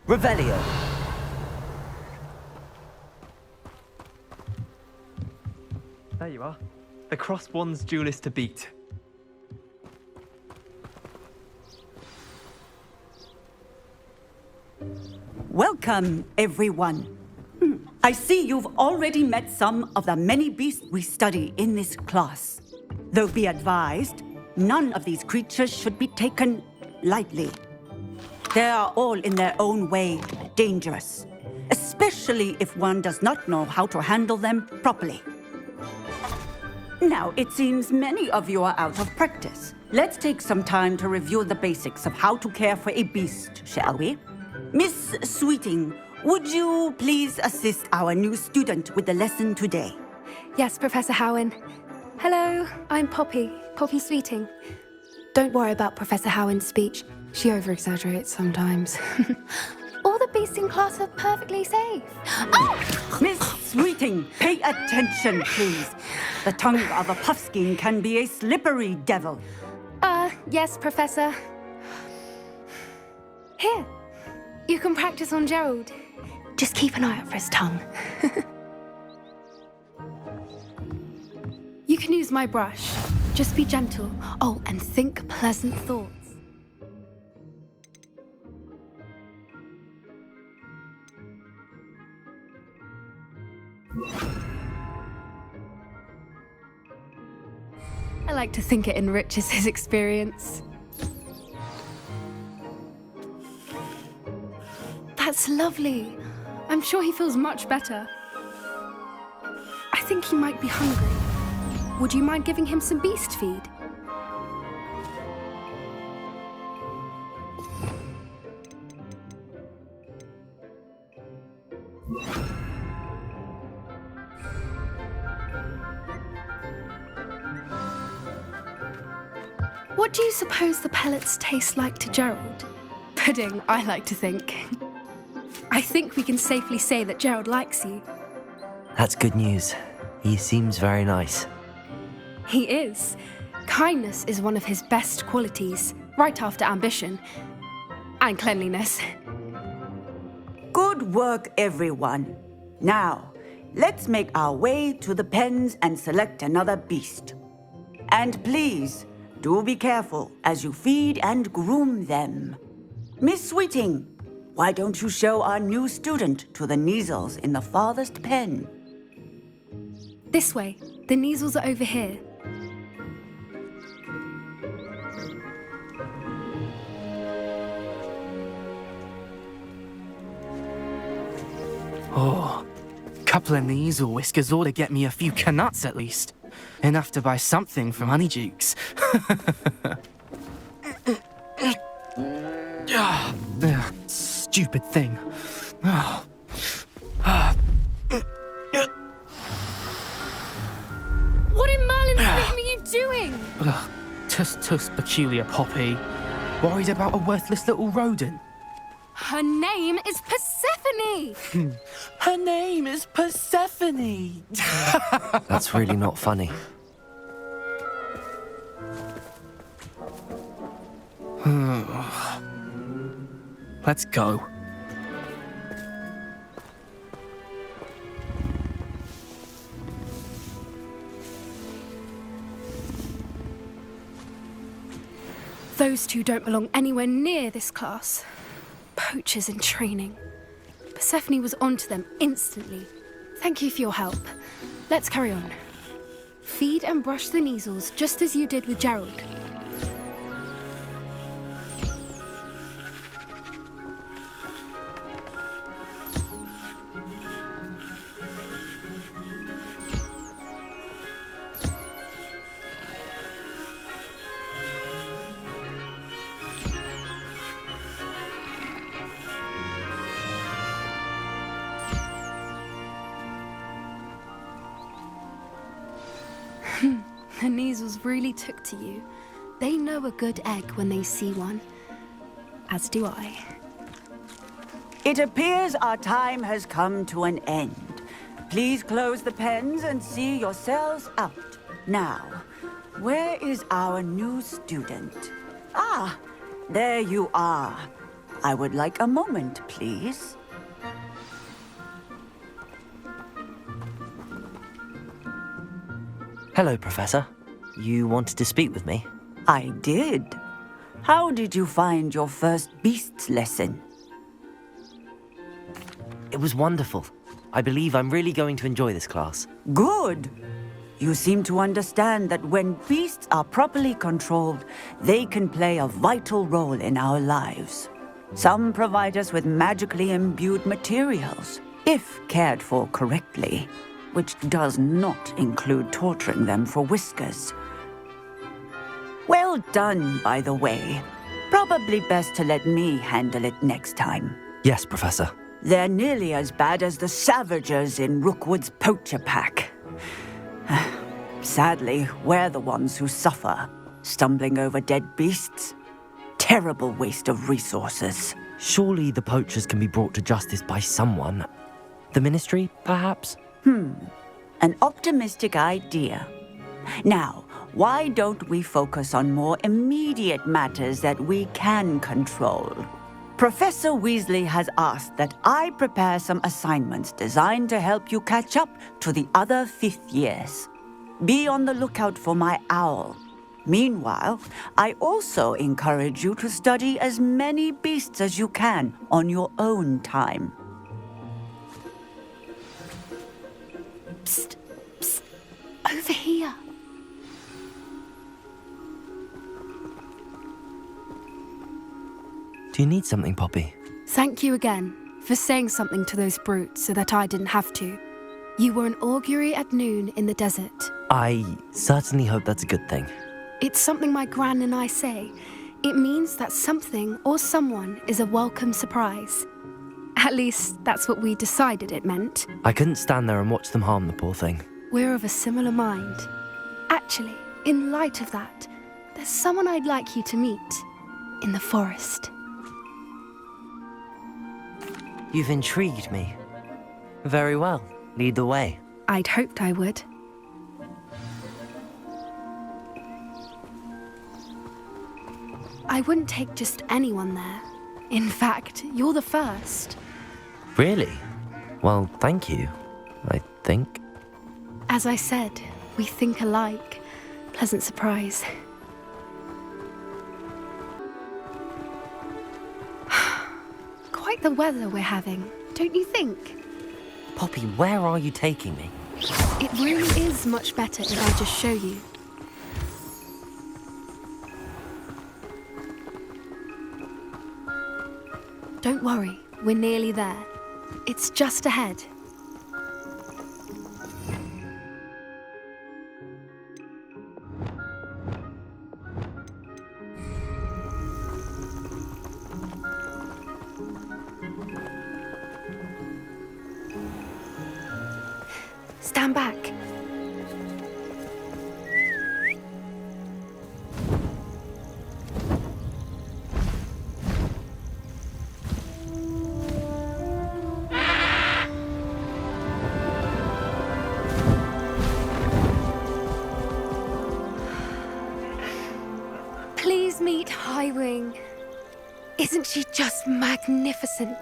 Revelio. There you are. The crossed one's duelist to beat. Welcome, everyone. I see you've already met some of the many beasts we study in this class. Though be advised, none of these creatures should be taken lightly. They are all in their own way dangerous, especially if one does not know how to handle them properly. Now, it seems many of you are out of practice. Let's take some time to review the basics of how to care for a beast, shall we? Miss Sweeting, would you please assist our new student with the lesson today? Yes, Professor Howen. Hello, I'm Poppy Sweeting. Don't worry about Professor Howen's speech. She over-exaggerates sometimes. All the beasts in class are perfectly safe. Oh! Miss Sweeting, pay attention, please. The tongue of a puffskein can be a slippery devil. Yes, Professor. Here, you can practice on Gerald. Just keep an eye out for his tongue. You can use my brush. Just be gentle. Oh, and think pleasant thoughts. I like to think it enriches his experience. That's lovely. I'm sure he feels much better. I think he might be hungry. Would you mind giving him some beast feed? What do you suppose the pellets taste like to Gerald? Pudding, I like to think. I think we can safely say that Gerald likes you. That's good news. He seems very nice. He is. Kindness is one of his best qualities, right after ambition. And cleanliness. Good work, everyone. Now, let's make our way to the pens and select another beast. And please, do be careful as you feed and groom them. Miss Sweeting, why don't you show our new student to the Neasels in the farthest pen? This way. The Neasels are over here. Oh, couple of Neasel whiskers ought to get me a few canuts at least. Enough to buy something from Honeydukes. Stupid thing. What in Merlin's name are you doing? Tuss peculiar Poppy. Worried about a worthless little rodent. Her name is Persephone! Her name is Persephone! That's really not funny. Let's go. Those two don't belong anywhere near this class. Poachers in training. Persephone was onto them instantly. Thank you for your help. Let's carry on. Feed and brush the Neasels just as you did with Gerald. The Neasels really took to you. They know a good egg when they see one. As do I. It appears our time has come to an end. Please close the pens and see yourselves out. Now, where is our new student? Ah, there you are. I would like a moment, please. Hello, Professor. You wanted to speak with me? I did. How did you find your first beasts lesson? It was wonderful. I believe I'm really going to enjoy this class. Good. You seem to understand that when beasts are properly controlled, they can play a vital role in our lives. Some provide us with magically imbued materials, if cared for correctly, which does not include torturing them for whiskers. Well done, by the way. Probably best to let me handle it next time. Yes, Professor. They're nearly as bad as the Savagers in Rookwood's poacher pack. Sadly, we're the ones who suffer, stumbling over dead beasts. Terrible waste of resources. Surely the poachers can be brought to justice by someone. The Ministry, perhaps? An optimistic idea. Now, why don't we focus on more immediate matters that we can control? Professor Weasley has asked that I prepare some assignments designed to help you catch up to the other fifth years. Be on the lookout for my owl. Meanwhile, I also encourage you to study as many beasts as you can on your own time. Psst, psst, over here. Do you need something, Poppy? Thank you again for saying something to those brutes so that I didn't have to. You were an augury at noon in the desert. I certainly hope that's a good thing. It's something my gran and I say. It means that something or someone is a welcome surprise. At least, that's what we decided it meant. I couldn't stand there and watch them harm the poor thing. We're of a similar mind. Actually, in light of that, there's someone I'd like you to meet. In the forest. You've intrigued me. Very well. Lead the way. I'd hoped I would. I wouldn't take just anyone there. In fact, you're the first. Really? Well, thank you, I think. As I said, we think alike. Pleasant surprise. Quite the weather we're having, don't you think? Poppy, where are you taking me? It really is much better if I just show you. Don't worry, we're nearly there. It's just ahead. Stand back. Please meet Highwing. Isn't she just magnificent?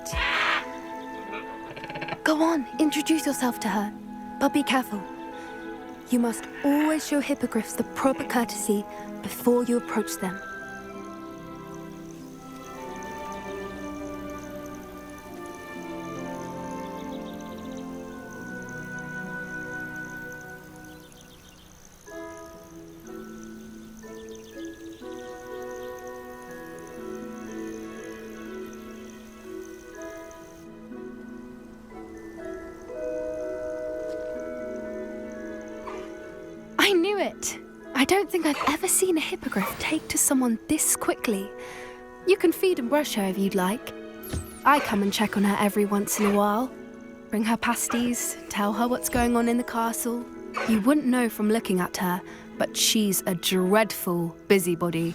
Go on, introduce yourself to her. But be careful. You must always show hippogriffs the proper courtesy before you approach them. I knew it! I don't think I've ever seen a hippogriff take to someone this quickly. You can feed and brush her if you'd like. I come and check on her every once in a while. Bring her pasties, tell her what's going on in the castle. You wouldn't know from looking at her, but she's a dreadful busybody.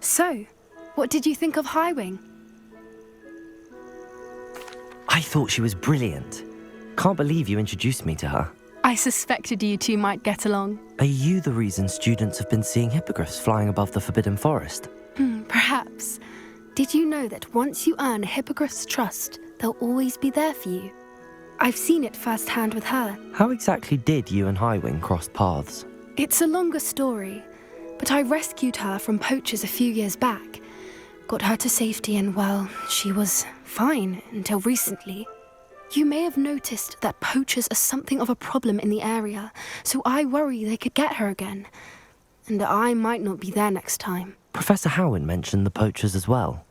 So, what did you think of Highwing? I thought she was brilliant. Can't believe you introduced me to her. I suspected you two might get along. Are you the reason students have been seeing hippogriffs flying above the Forbidden Forest? Perhaps. Did you know that once you earn a hippogriff's trust, they'll always be there for you? I've seen it firsthand with her. How exactly did you and Highwing cross paths? It's a longer story, but I rescued her from poachers a few years back. Got her to safety and, well, she was fine until recently. You may have noticed that poachers are something of a problem in the area, so I worry they could get her again. And I might not be there next time. Professor Howin mentioned the poachers as well.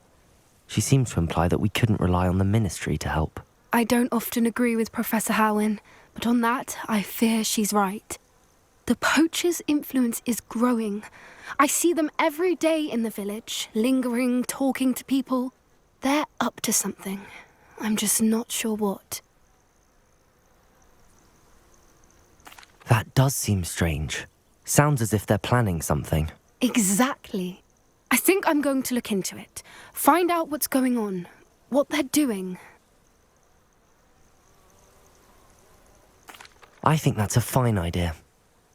She seemed to imply that we couldn't rely on the Ministry to help. I don't often agree with Professor Howin, but on that, I fear she's right. The poachers' influence is growing. I see them every day in the village, lingering, talking to people. They're up to something. I'm just not sure what. That does seem strange. Sounds as if they're planning something. Exactly. I think I'm going to look into it. Find out what's going on, what they're doing. I think that's a fine idea.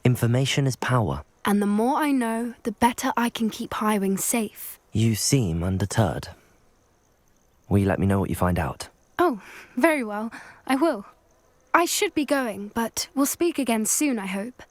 Information is power. And the more I know, the better I can keep Highwing safe. You seem undeterred. Will you let me know what you find out? Oh, very well. I will. I should be going, but we'll speak again soon, I hope.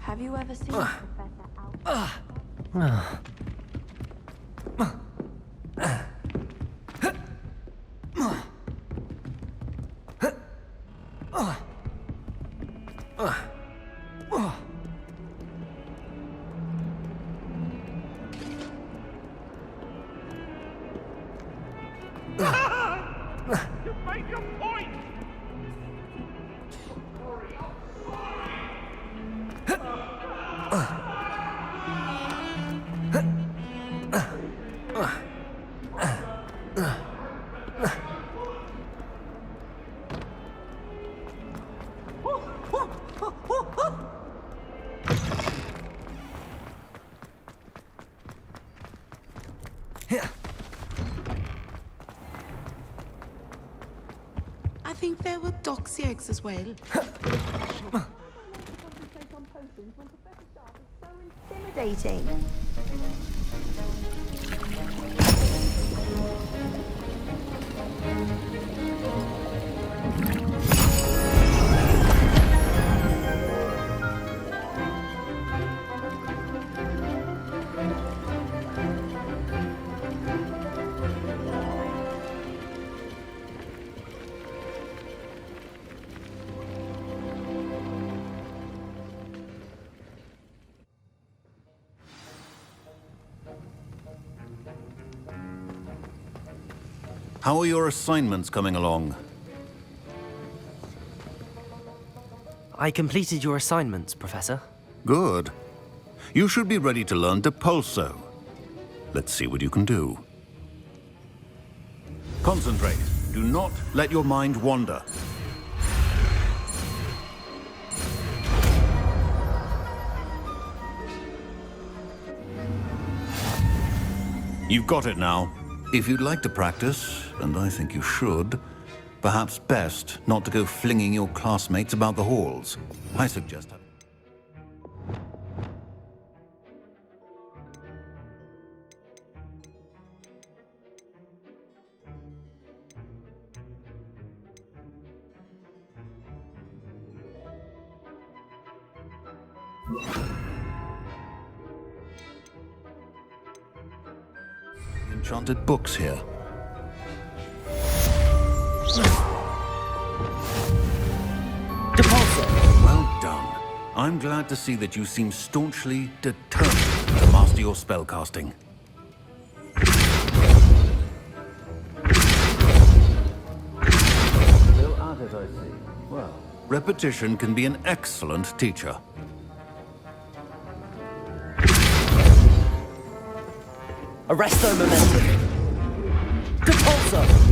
Have you ever seen Professor You made your point! I think there were doxy eggs as well. intimidating? How are your assignments coming along? I completed your assignments, Professor. Good. You should be ready to learn Depulso. Let's see what you can do. Concentrate. Do not let your mind wander. You've got it now. If you'd like to practice, and I think you should, perhaps best not to go flinging your classmates about the halls. I suggest... Enchanted books here. Well done. I'm glad to see that you seem staunchly determined to master your spellcasting. Still at it, I see. Well, repetition can be an excellent teacher. Arresto momentum. Depulso.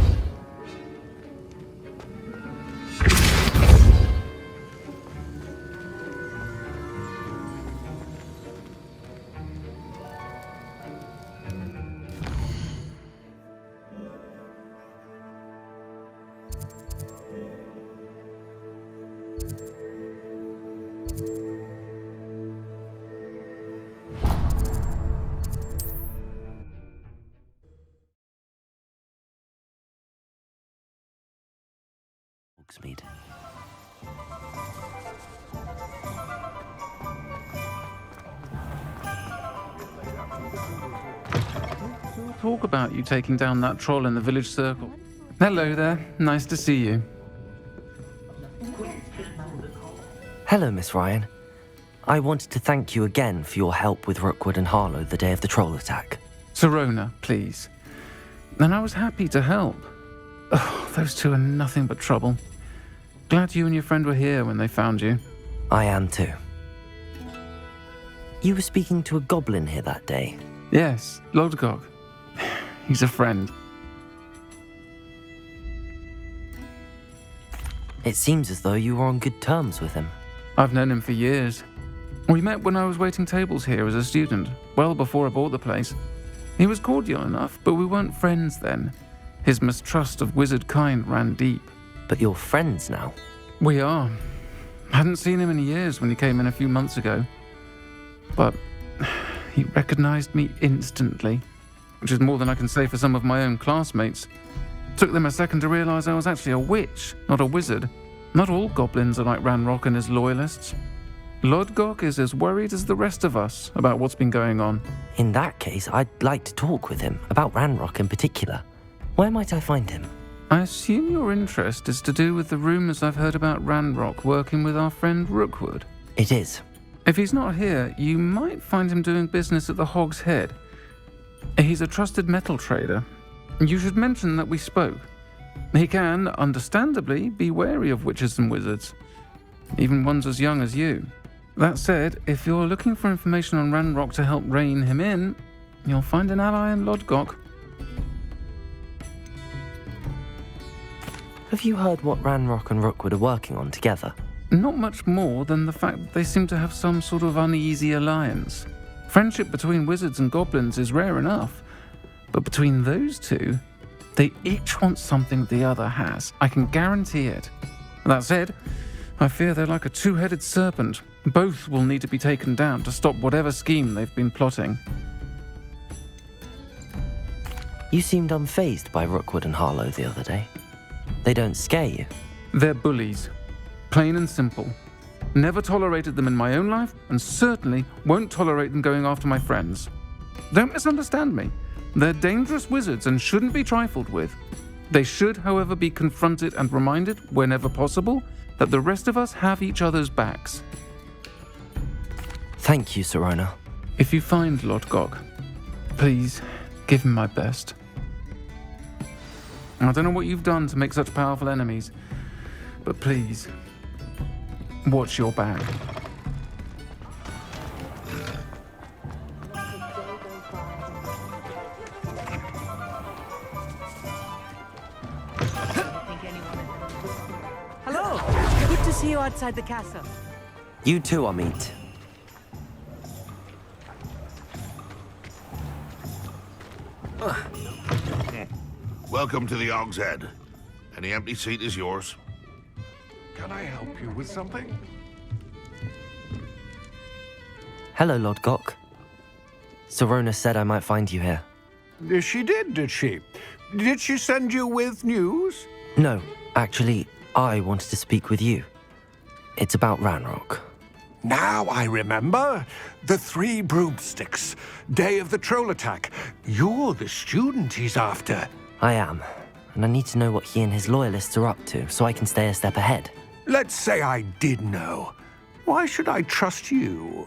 Hogsmeade. Talk about you taking down that troll in the village circle. Hello there, nice to see you. Hello, Miss Ryan. I wanted to thank you again for your help with Rookwood and Harlow the day of the troll attack. Sirona, please. And I was happy to help. Oh, those two are nothing but trouble. Glad you and your friend were here when they found you. I am too. You were speaking to a goblin here that day. Yes, Lodgok. He's a friend. It seems as though you were on good terms with him. I've known him for years. We met when I was waiting tables here as a student, well before I bought the place. He was cordial enough, but we weren't friends then. His mistrust of wizard kind ran deep. But you're friends now? We are. Hadn't seen him in years when he came in a few months ago. But he recognized me instantly, which is more than I can say for some of my own classmates. Took them a second to realize I was actually a witch, not a wizard. Not all goblins are like Ranrock and his loyalists. Lodgok is as worried as the rest of us about what's been going on. In that case, I'd like to talk with him, about Ranrock in particular. Where might I find him? I assume your interest is to do with the rumors I've heard about Ranrock working with our friend Rookwood. It is. If he's not here, you might find him doing business at the Hog's Head. He's a trusted metal trader. You should mention that we spoke. He can, understandably, be wary of witches and wizards, even ones as young as you. That said, if you're looking for information on Ranrock to help rein him in, you'll find an ally in Lodgok. Have you heard what Ranrock and Rookwood are working on together? Not much more than the fact that they seem to have some sort of uneasy alliance. Friendship between wizards and goblins is rare enough, but between those two, they each want something the other has. I can guarantee it. That said, I fear they're like a two-headed serpent. Both will need to be taken down to stop whatever scheme they've been plotting. You seemed unfazed by Rookwood and Harlow the other day. They don't scare you. They're bullies. Plain and simple. Never tolerated them in my own life, and certainly won't tolerate them going after my friends. Don't misunderstand me. They're dangerous wizards and shouldn't be trifled with. They should, however, be confronted and reminded, whenever possible, that the rest of us have each other's backs. Thank you, Sirona. If you find Lodgok, please give him my best. I don't know what you've done to make such powerful enemies, but please, watch your back. Hello! Good to see you outside the castle. You too, Amit. Welcome to the Og's Head. Any empty seat is yours. Can I help you with something? Hello, Lord Gok. Serona said I might find you here. She did she? Did she send you with news? No, actually, I wanted to speak with you. It's about Ranrock. Now I remember. The 3 broomsticks. Day of the troll attack. You're the student he's after. I am, and I need to know what he and his loyalists are up to so I can stay a step ahead. Let's say I did know. Why should I trust you?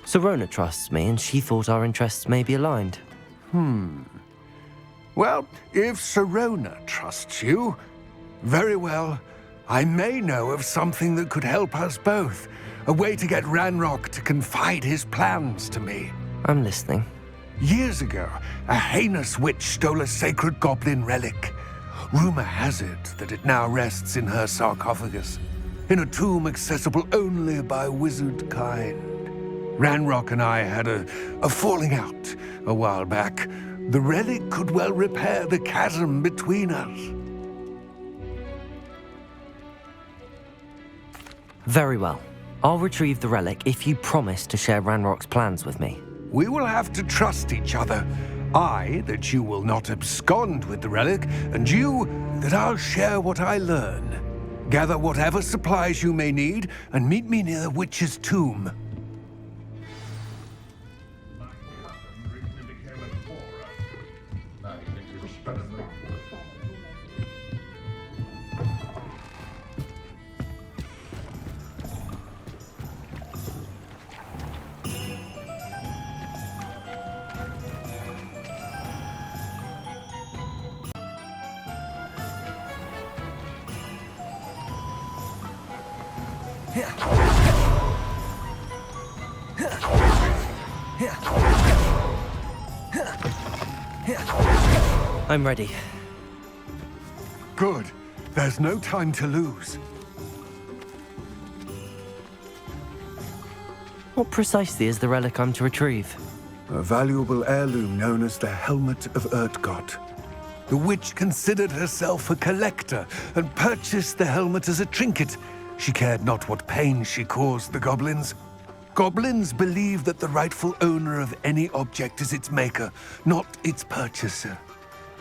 Serona trusts me, and she thought our interests may be aligned. Well, if Serona trusts you, very well. I may know of something that could help us both. A way to get Ranrock to confide his plans to me. I'm listening. Years ago, a heinous witch stole a sacred goblin relic. Rumor has it that it now rests in her sarcophagus, in a tomb accessible only by wizard kind. Ranrock and I had a falling out a while back. The relic could well repair the chasm between us. Very well. I'll retrieve the relic if you promise to share Ranrock's plans with me. We will have to trust each other. I, that you will not abscond with the relic, and you, that I'll share what I learn. Gather whatever supplies you may need, and meet me near the witch's tomb. I'm ready. Good. There's no time to lose. What precisely is the relic I'm to retrieve? A valuable heirloom known as the Helmet of Urtgott. The witch considered herself a collector and purchased the helmet as a trinket. She cared not what pain she caused the goblins. Goblins believe that the rightful owner of any object is its maker, not its purchaser.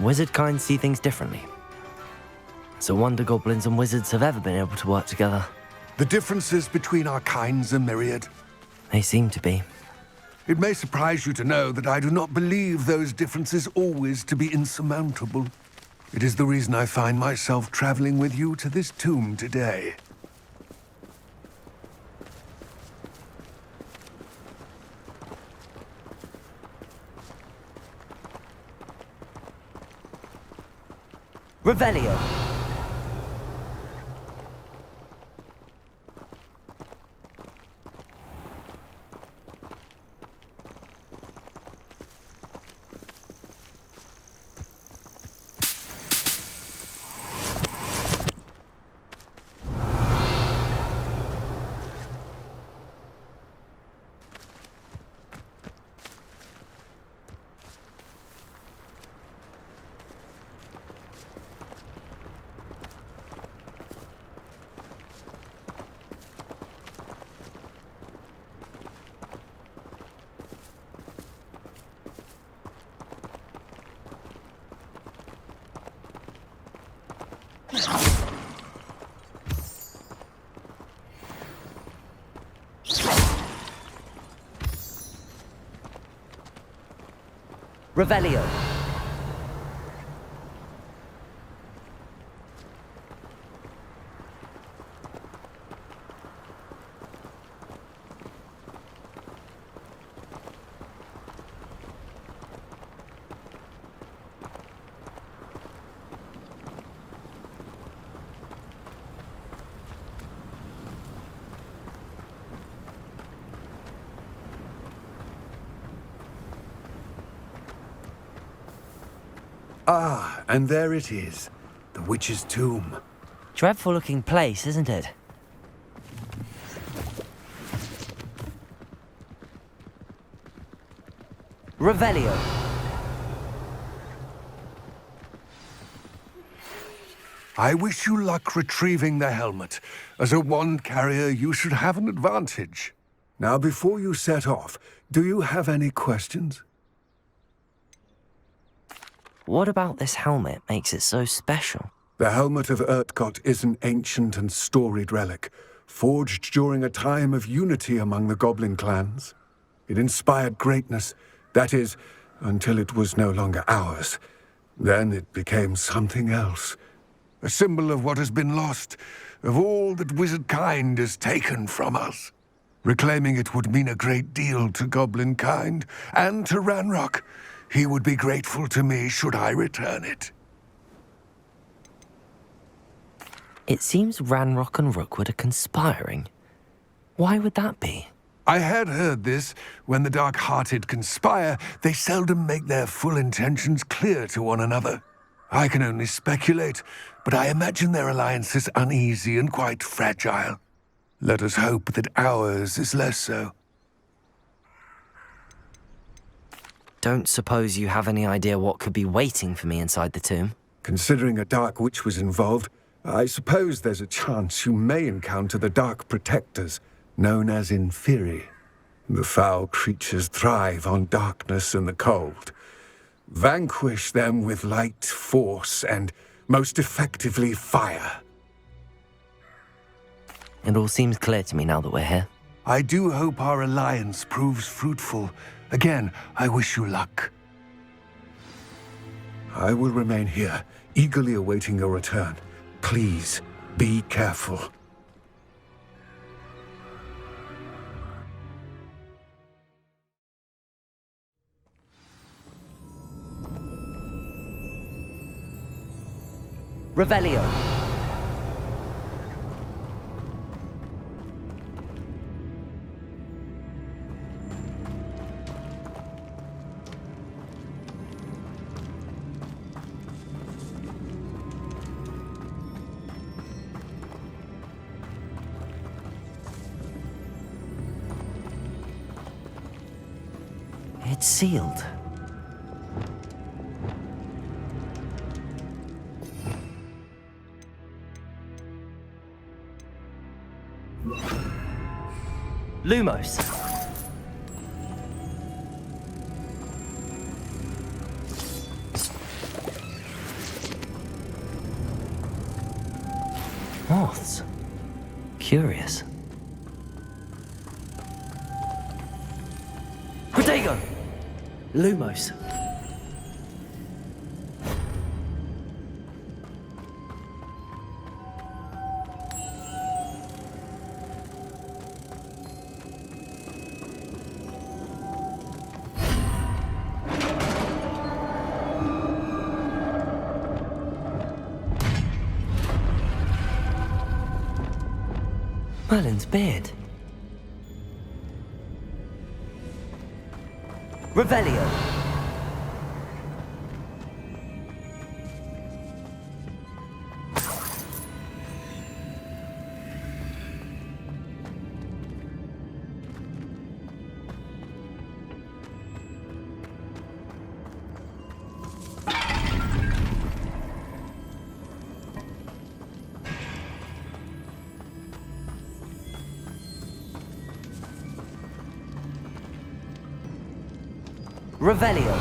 Wizard kind see things differently. It's a wonder goblins and wizards have ever been able to work together. The differences between our kinds are myriad. They seem to be. It may surprise you to know that I do not believe those differences always to be insurmountable. It is the reason I find myself traveling with you to this tomb today. Revelio. Revelio. Ah, and there it is. The witch's tomb. Dreadful looking place, isn't it? Revelio. I wish you luck retrieving the helmet. As a wand carrier, you should have an advantage. Now, before you set off, do you have any questions? What about this helmet makes it so special? The helmet of Urtkot is an ancient and storied relic, forged during a time of unity among the goblin clans. It inspired greatness, that is, until it was no longer ours. Then it became something else. A symbol of what has been lost, of all that wizard kind has taken from us. Reclaiming it would mean a great deal to goblin kind, and to Ranrock. He would be grateful to me should I return it. It seems Ranrock and Rookwood are conspiring. Why would that be? I had heard this. When the dark-hearted conspire, they seldom make their full intentions clear to one another. I can only speculate, but I imagine their alliance is uneasy and quite fragile. Let us hope that ours is less so. Don't suppose you have any idea what could be waiting for me inside the tomb? Considering a Dark Witch was involved, I suppose there's a chance you may encounter the Dark Protectors, known as Inferi. The foul creatures thrive on darkness and the cold. Vanquish them with light, force, and, most effectively, fire. It all seems clear to me now that we're here. I do hope our alliance proves fruitful. Again, I wish you luck. I will remain here, eagerly awaiting your return. Please, be careful. Revelio. It's sealed. Lumos. Moths. Curious. Protego! Lumos. Merlin's beard. Revelio. Revelio.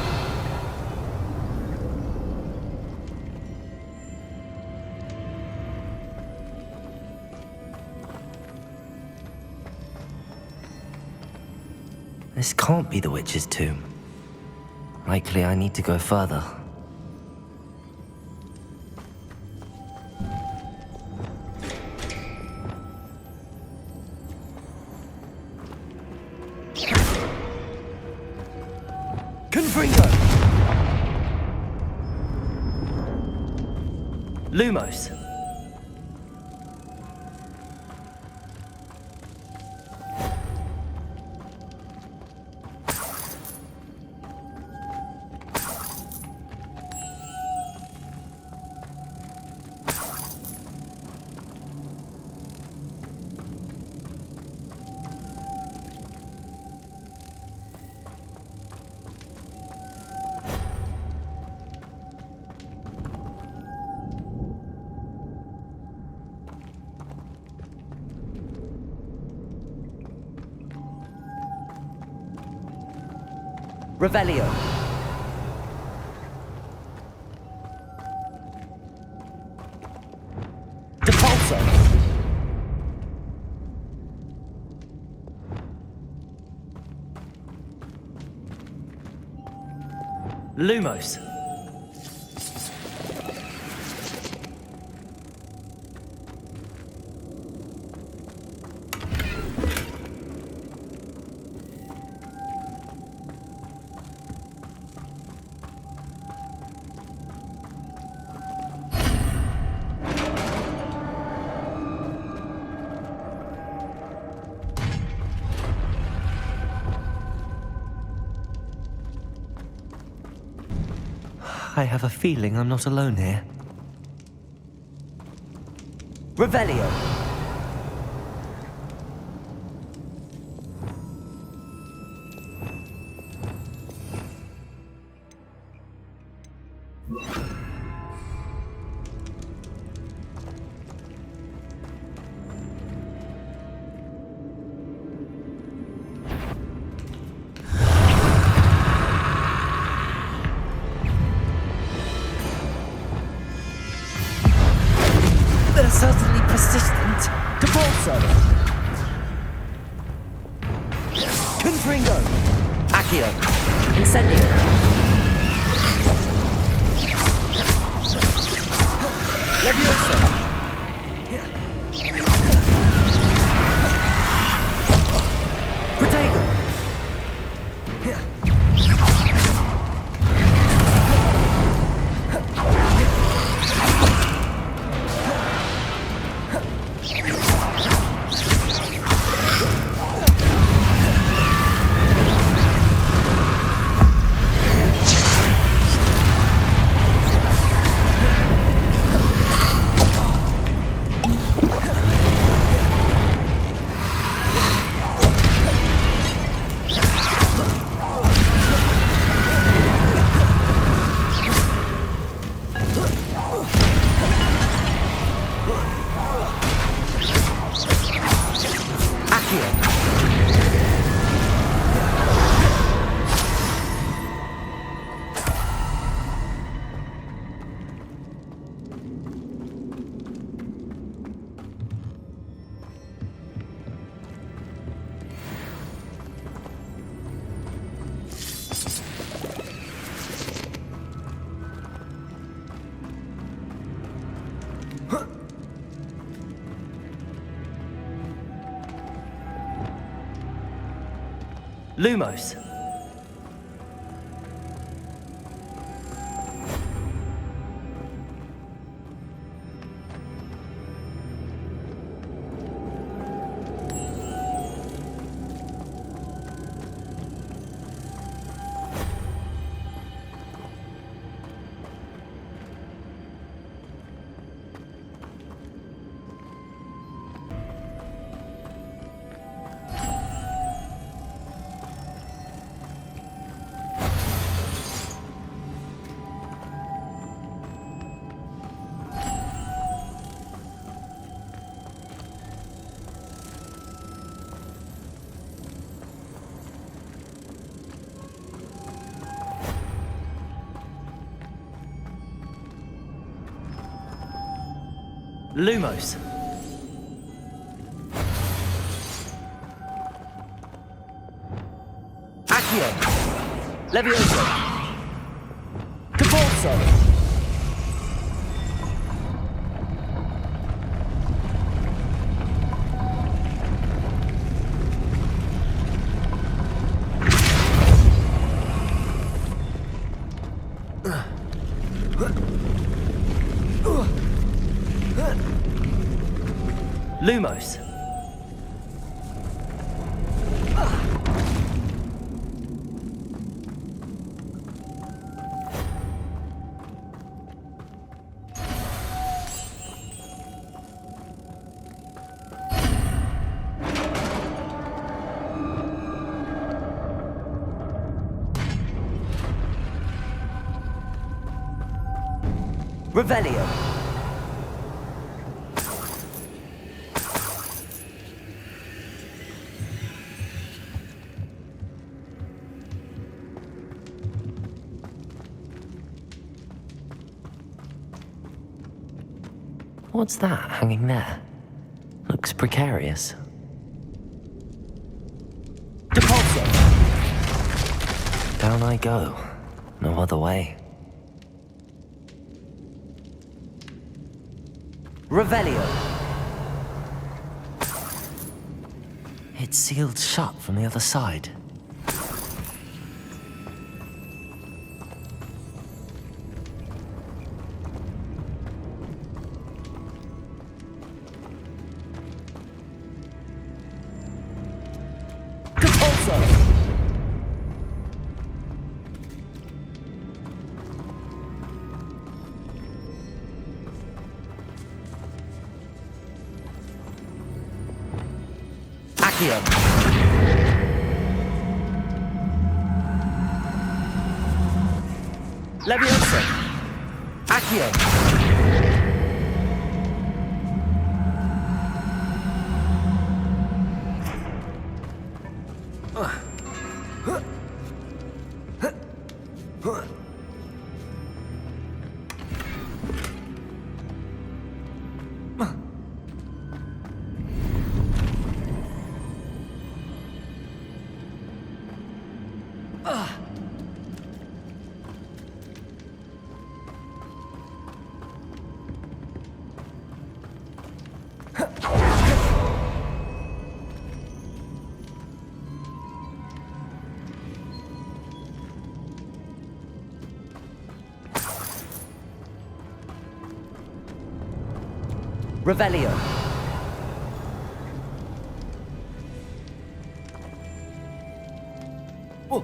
This can't be the witch's tomb. Likely I need to go further. Lumos. Revelio. Depulso. Lumos. I have a feeling I'm not alone here. Revelio. They're certainly persistent. Depulso. Confringo. Accio. Incendio. Levioso. Protego. Lumos. Lumos. Accio. Levioso. Depulso. Lumos. Revelio. What's that hanging there? Looks precarious. Deposit. Down I go. No other way. Revelio. It's sealed shut from the other side. Accio. Leviosa. Accio. Revelio. Oh!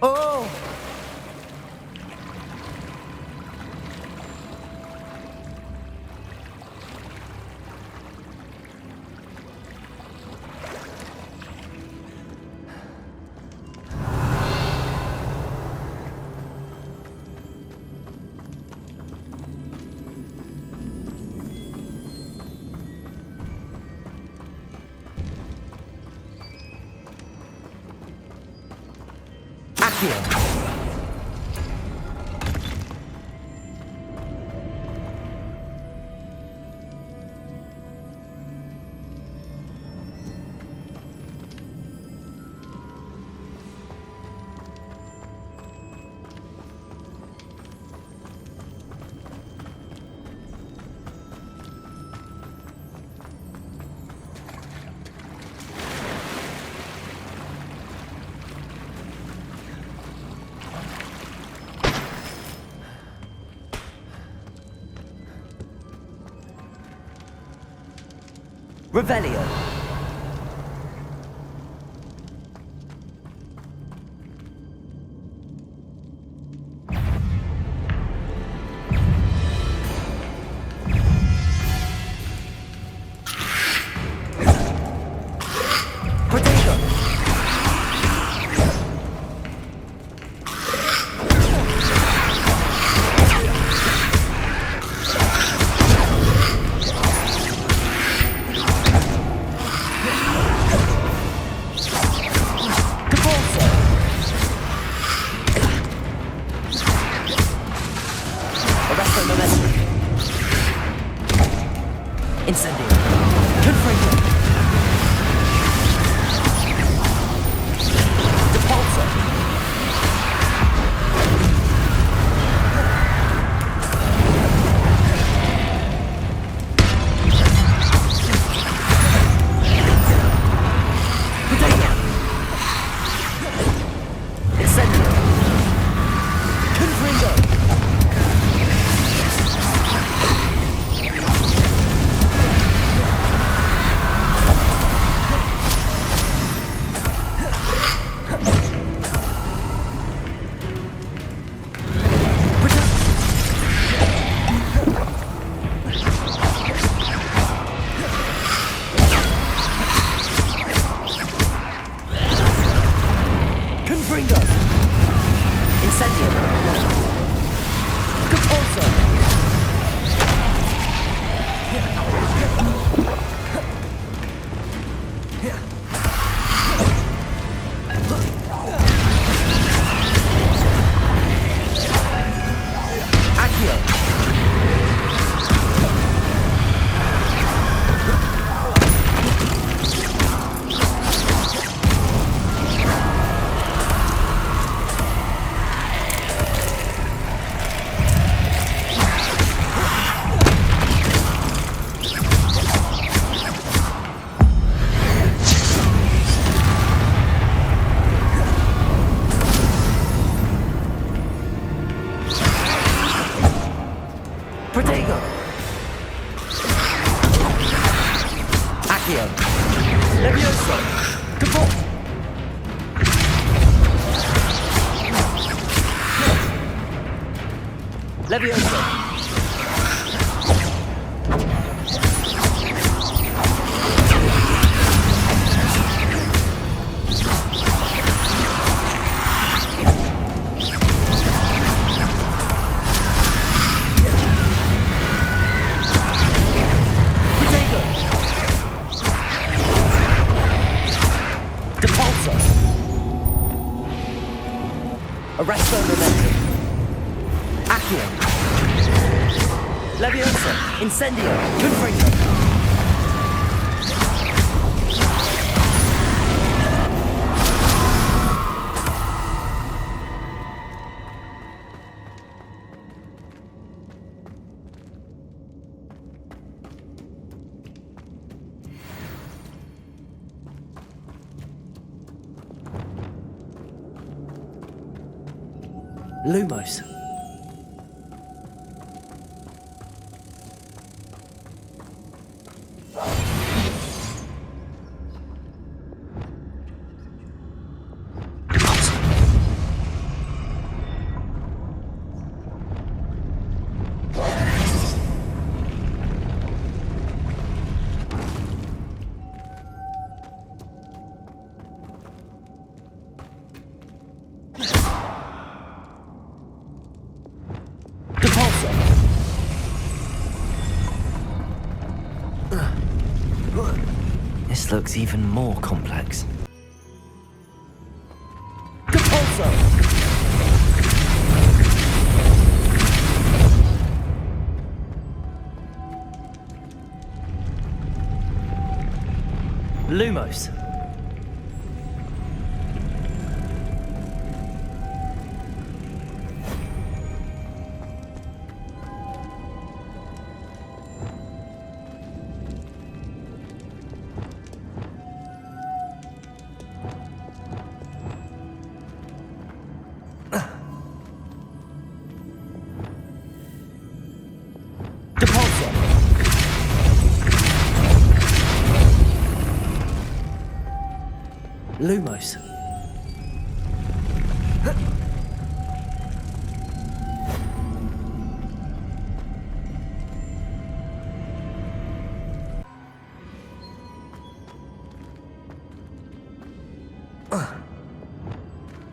Oh! Revelio. Protego! Accio! Levioso! Deport! Levioso! Arresto momentum. Accio. Leviosa. Incendio. Confringo. Lumos. This looks even more complex. Depulso! Lumos. Lumos.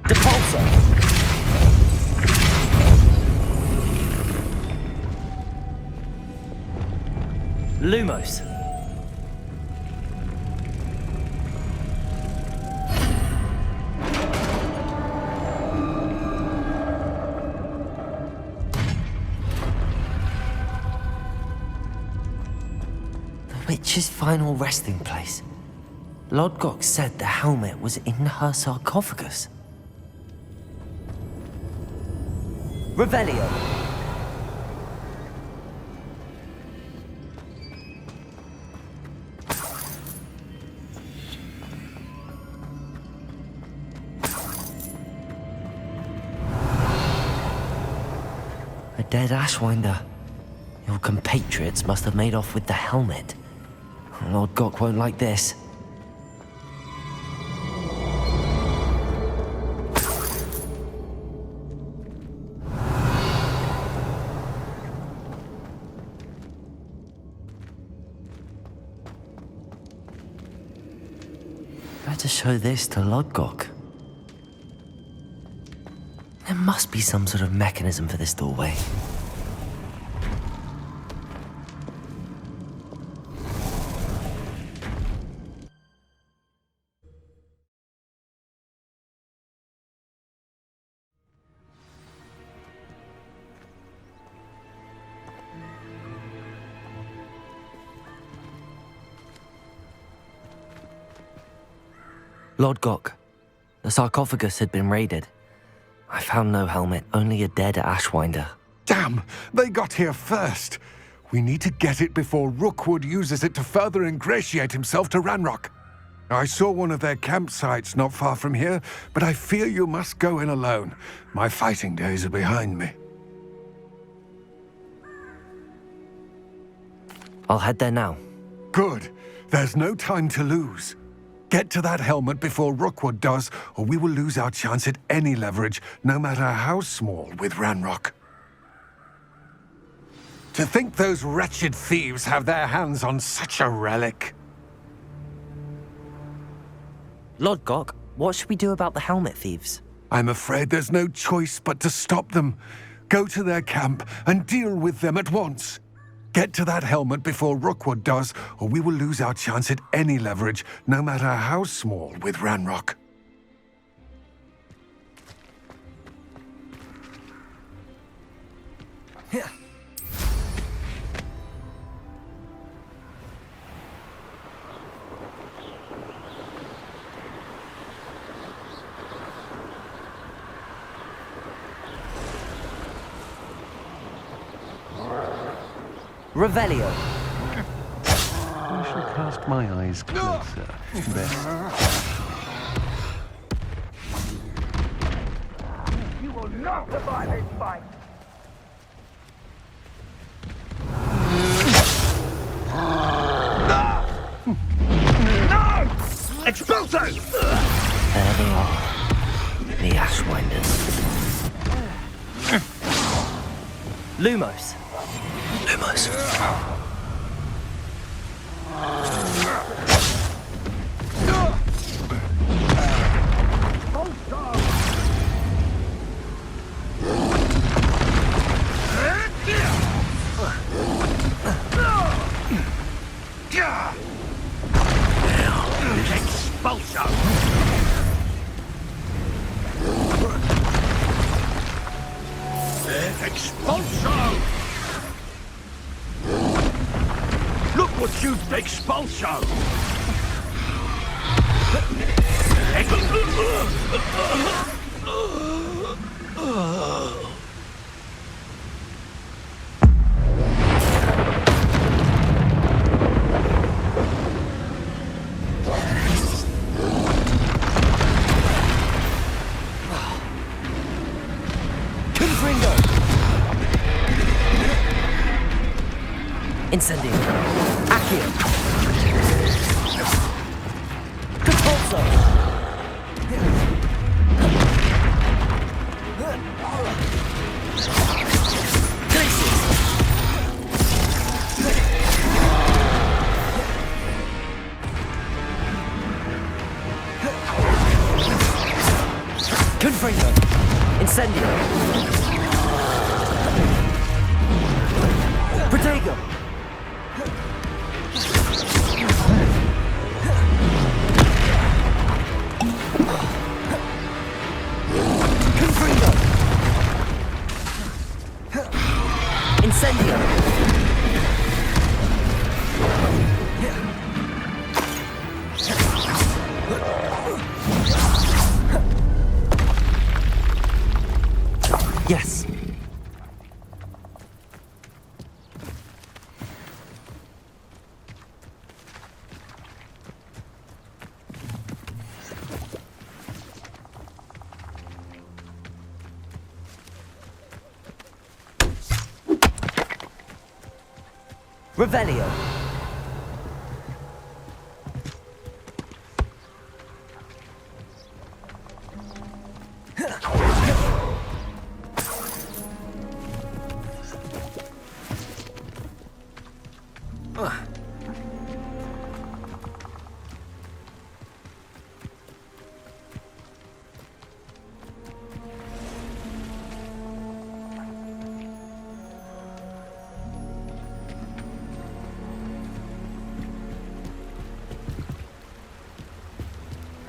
Depulso. Lumos. Witch's final resting place. Lodgok said the helmet was in her sarcophagus. Revelio. A dead Ashwinder. Your compatriots must have made off with the helmet. Lord Gok won't like this. Better show this to Lord Gok. There must be some sort of mechanism for this doorway. Lord Gok, the sarcophagus had been raided. I found no helmet, only a dead Ashwinder. Damn! They got here first! We need to get it before Rookwood uses it to further ingratiate himself to Ranrock. I saw one of their campsites not far from here, but I fear you must go in alone. My fighting days are behind me. I'll head there now. Good. There's no time to lose. Get to that helmet before Rookwood does, or we will lose our chance at any leverage, no matter how small, with Ranrock. To think those wretched thieves have their hands on such a relic. Lord Gok, what should we do about the helmet thieves? I'm afraid there's no choice but to stop them. Go to their camp and deal with them at once. Get to that helmet before Rookwood does, or we will lose our chance at any leverage, no matter how small, with Ranrock. Yeah. Revelio. I shall cast my eyes closer. There. You will not survive this fight! No! Expulso! There they are. The Ashwinders. Lumos. Lumos. Expulso! Expulso! Look what you've expulso! Incendio. Accio. Compulso. Glacius. Confringo. Incendio. Protego. Incendio! Yes. Revelio.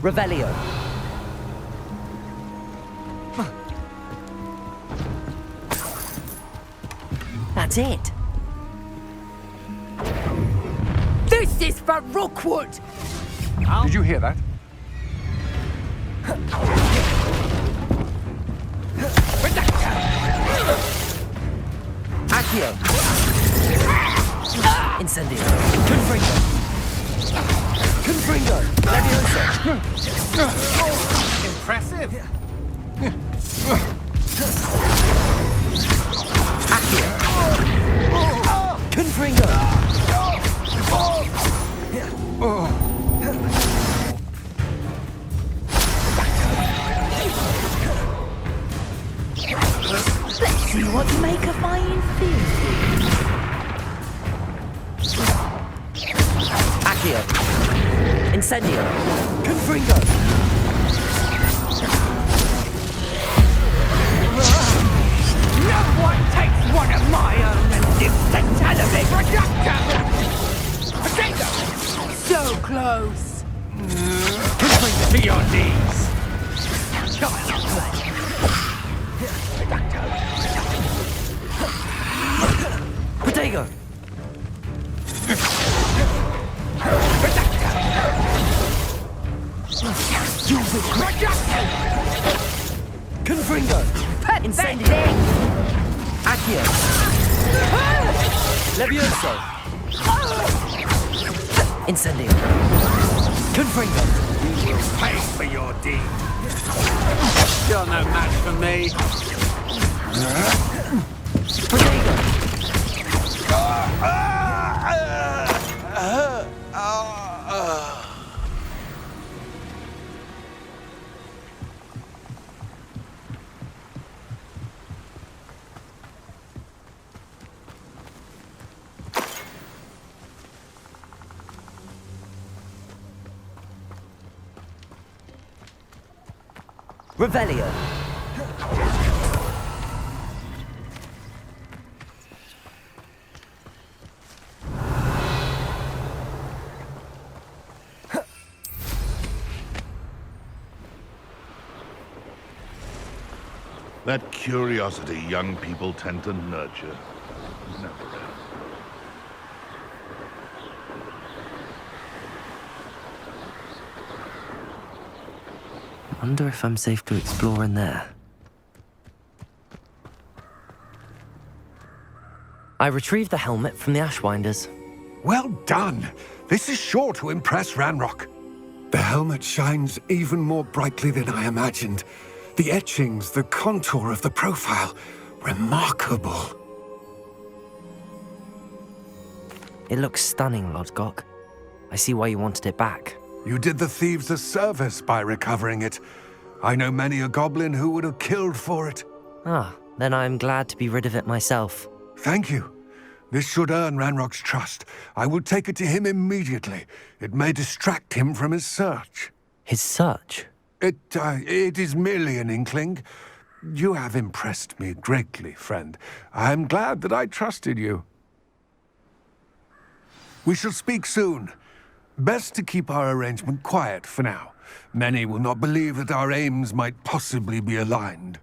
Revelio. That's it. This is for Rookwood! Did you hear that? Accio. Incendio. Confringo. Confringo. Leviosa. Impressive. Accio. Confringo. see what you make of my infinity. Accio. Incendio. Confringo. No one takes one of my own and lives to tell of it! Potato! So close. To your knees! Potato. Confringo. Incendio. Accio. Levioso. Incendio. Confringo. You will pay for your deed. You're no match for me. Potato. Revelio. That curiosity young people tend to nurture is never ends. Wonder if I'm safe to explore in there. I retrieved the helmet from the Ashwinders. Well done. This is sure to impress Ranrock. The helmet shines even more brightly than I imagined. The etchings, the contour of the profile, remarkable. It looks stunning, Lodgok. I see why you wanted it back. You did the thieves a service by recovering it. I know many a goblin who would have killed for it. Ah, then I'm glad to be rid of it myself. Thank you. This should earn Ranrock's trust. I will take it to him immediately. It may distract him from his search. His search? It is merely an inkling. You have impressed me greatly, friend. I am glad that I trusted you. We shall speak soon. Best to keep our arrangement quiet for now. Many will not believe that our aims might possibly be aligned.